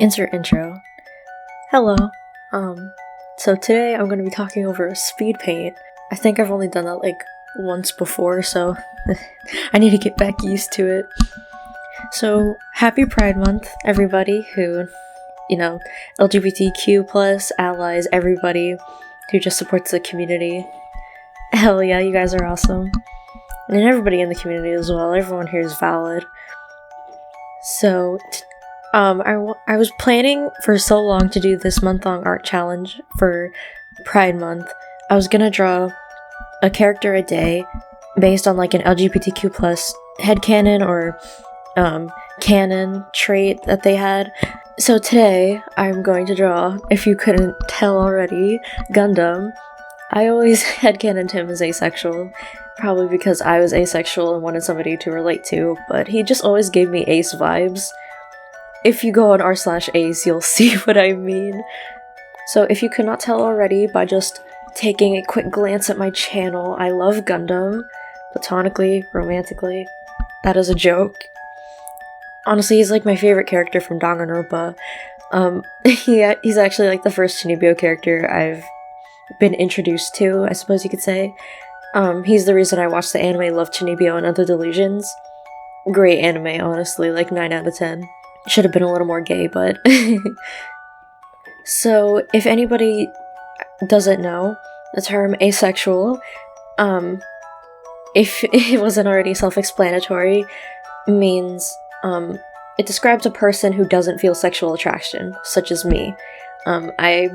Insert intro. Hello. So today I'm going to be talking over speed paint. I think I've only done that once before, so I need to get back used to it. So, happy Pride Month, everybody who, LGBTQ plus, allies, everybody who just supports the community. Hell yeah, you guys are awesome. And everybody in the community as well, everyone here is valid. So, I was planning for so long to do this month-long art challenge for Pride Month. I was gonna draw a character a day based on an LGBTQ plus headcanon or canon trait that they had. So today, I'm going to draw, if you couldn't tell already, Gundham. I always headcanoned him as asexual, probably because I was asexual and wanted somebody to relate to, but he just always gave me ace vibes. If you go on r/ace, you'll see what I mean. So if you could not tell already by just taking a quick glance at my channel, I love Gundham. Platonically, romantically. That is a joke. Honestly, he's my favorite character from Danganronpa. He's actually the first Chinibyo character I've been introduced to, I suppose you could say. He's the reason I watched the anime Love Chinibyo and Other Delusions. Great anime, honestly, 9 out of 10. Should have been a little more gay, but... So, if anybody doesn't know, the term asexual, if it wasn't already self-explanatory, means, it describes a person who doesn't feel sexual attraction, such as me. I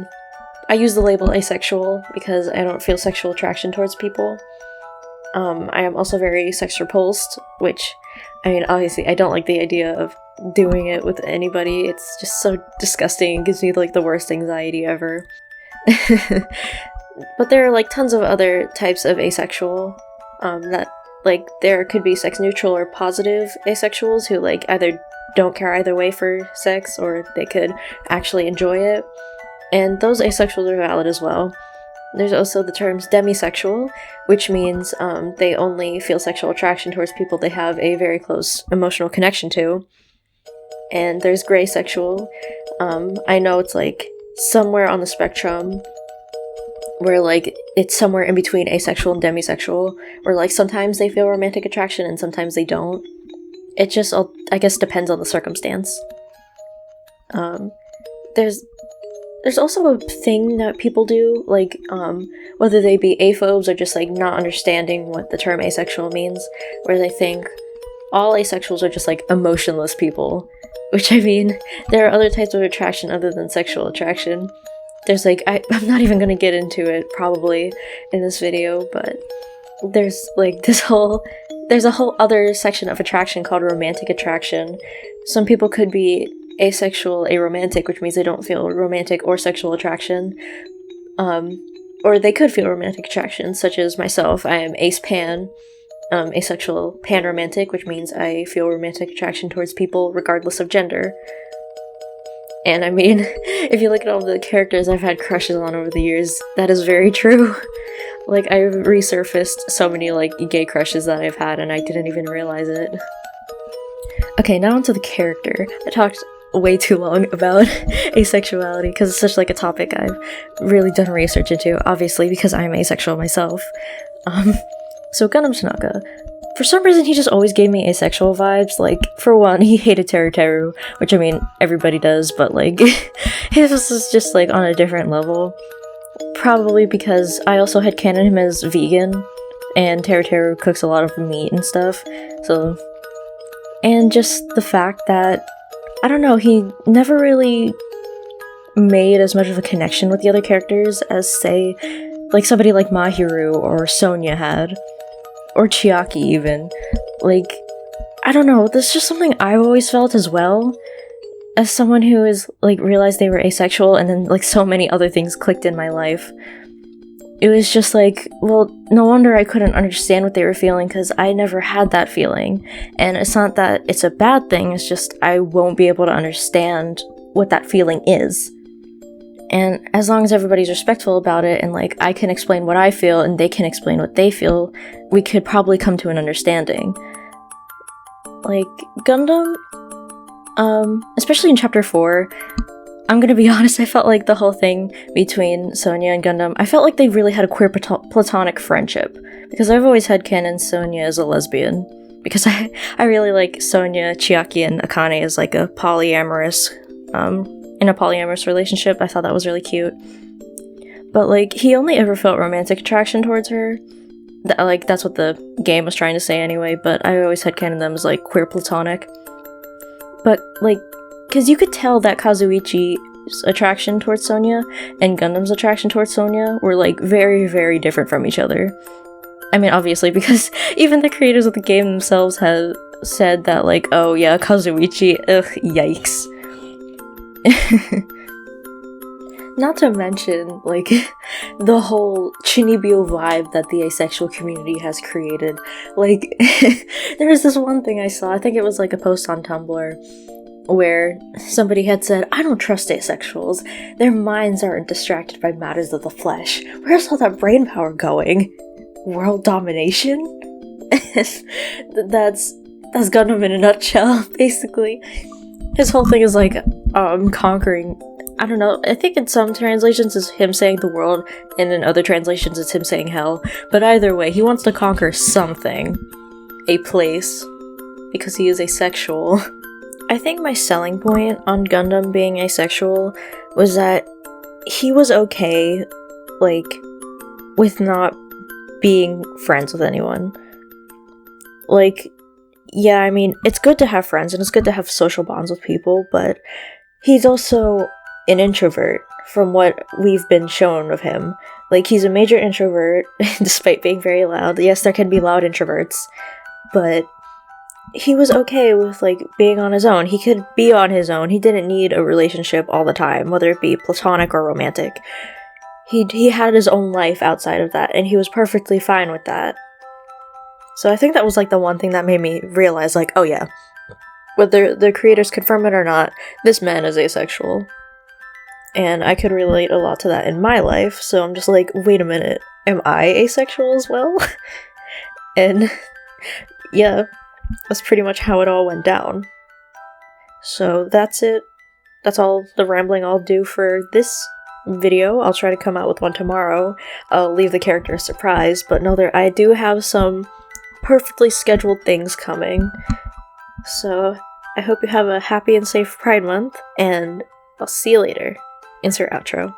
use the label asexual because I don't feel sexual attraction towards people. I am also very sex repulsed, which, obviously I don't like the idea of doing it with anybody. It's just so disgusting. It gives me the worst anxiety ever. But there are tons of other types of asexual, that there could be sex neutral or positive asexuals who either don't care either way for sex or they could actually enjoy it. And those asexuals are valid as well. There's also the terms demisexual, which means they only feel sexual attraction towards people they have a very close emotional connection to. And there's gray sexual. I know it's somewhere on the spectrum where it's somewhere in between asexual and demisexual, where sometimes they feel romantic attraction and sometimes they don't. It just, I guess, depends on the circumstance. There's also a thing that people do, whether they be aphobes or just not understanding what the term asexual means, where they think all asexuals are just emotionless people. Which, there are other types of attraction other than sexual attraction. There's I'm not even gonna get into it probably in this video, but there's there's a whole other section of attraction called romantic attraction. Some people could be asexual, aromantic, which means they don't feel romantic or sexual attraction. Or they could feel romantic attraction, such as myself. I am ace pan. Asexual panromantic, which means I feel romantic attraction towards people regardless of gender. And if you look at all the characters I've had crushes on over the years, that is very true. I've resurfaced so many gay crushes that I've had and I didn't even realize it. Okay, now onto the character. I talked way too long about asexuality because it's such a topic I've really done research into, obviously because I'm asexual myself. So Gundham Tanaka, for some reason he just always gave me asexual vibes. For one, he hated Teru, which everybody does, but his was just on a different level. Probably because I also headcanon him as vegan, and Teru cooks a lot of meat and stuff, so... And just the fact that, I don't know, he never really made as much of a connection with the other characters as, say, somebody like Mahiru or Sonia had. Or Chiaki, even. I don't know, that's just something I've always felt as well. As someone who is, realized they were asexual and then, so many other things clicked in my life. It was just well, no wonder I couldn't understand what they were feeling, because I never had that feeling. And it's not that it's a bad thing, it's just I won't be able to understand what that feeling is. And as long as everybody's respectful about it, and I can explain what I feel and they can explain what they feel, we could probably come to an understanding. Gundham, Especially in chapter 4, I'm gonna be honest, I felt like the whole thing between Sonia and Gundam, I felt like they really had a queer platonic friendship, because I've always had canon Sonia as a lesbian, because I really like Sonia, Chiaki, and Akane as like a polyamorous, in a polyamorous relationship. I thought that was really cute. But like, he only ever felt romantic attraction towards her. That's what the game was trying to say anyway, but I always had canon them as like queer platonic. But like, because you could tell that Kazuichi's attraction towards Sonia and Gundam's attraction towards Sonia were like very, very different from each other. I mean, obviously, because even the creators of the game themselves have said that, like, oh yeah, Kazuichi, ugh, yikes. Not to mention, like, the whole Chinibyo vibe that the asexual community has created. Like, there was this one thing I saw, I think it was like a post on Tumblr, where somebody had said, I don't trust asexuals. Their minds aren't distracted by matters of the flesh. Where's all that brain power going? World domination? That's Gundam in a nutshell, basically. His whole thing is like, conquering. I don't know, I think in some translations it's him saying the world, and in other translations it's him saying hell. But either way, he wants to conquer something. A place. Because he is asexual. I think my selling point on Gundam being asexual was that he was okay, like, with not being friends with anyone. Like, yeah, I mean, it's good to have friends and it's good to have social bonds with people, but he's also an introvert from what we've been shown of him. Like, he's a major introvert, despite being very loud. Yes, there can be loud introverts, but he was okay with, like, being on his own. He could be on his own. He didn't need a relationship all the time, whether it be platonic or romantic. He had his own life outside of that, and he was perfectly fine with that. So I think that was, like, the one thing that made me realize, like, oh yeah, whether the creators confirm it or not, this man is asexual. And I could relate a lot to that in my life, so I'm just like, wait a minute, am I asexual as well? And yeah, that's pretty much how it all went down. So that's it. That's all the rambling I'll do for this video. I'll try to come out with one tomorrow. I'll leave the character a surprise, but no, I do have some perfectly scheduled things coming. So I hope you have a happy and safe Pride Month, and I'll see you later. Insert outro.